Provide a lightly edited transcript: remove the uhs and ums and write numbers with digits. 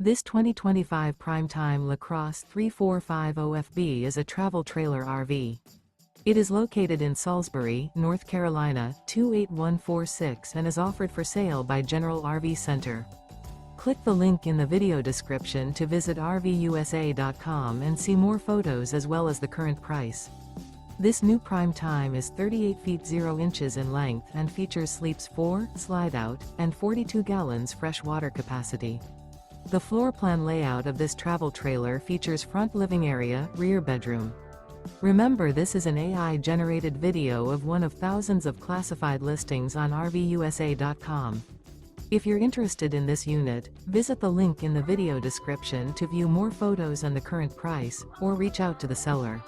This 2025 Prime Time LaCrosse 3450FB is a travel trailer RV. It is located in Salisbury, North Carolina, 28146 and is offered for sale by General RV Center. Click the link in the video description to visit RVUSA.com and see more photos as well as the current price. This new Prime Time is 38 feet 0 inches in length and features sleeps 4, Slideout, and 42 gallons fresh water capacity. The floor plan layout of this travel trailer features front living area, rear bedroom. Remember, this is an AI-generated video of one of thousands of classified listings on RVUSA.com. If you're interested in this unit, visit the link in the video description to view more photos and the current price, or reach out to the seller.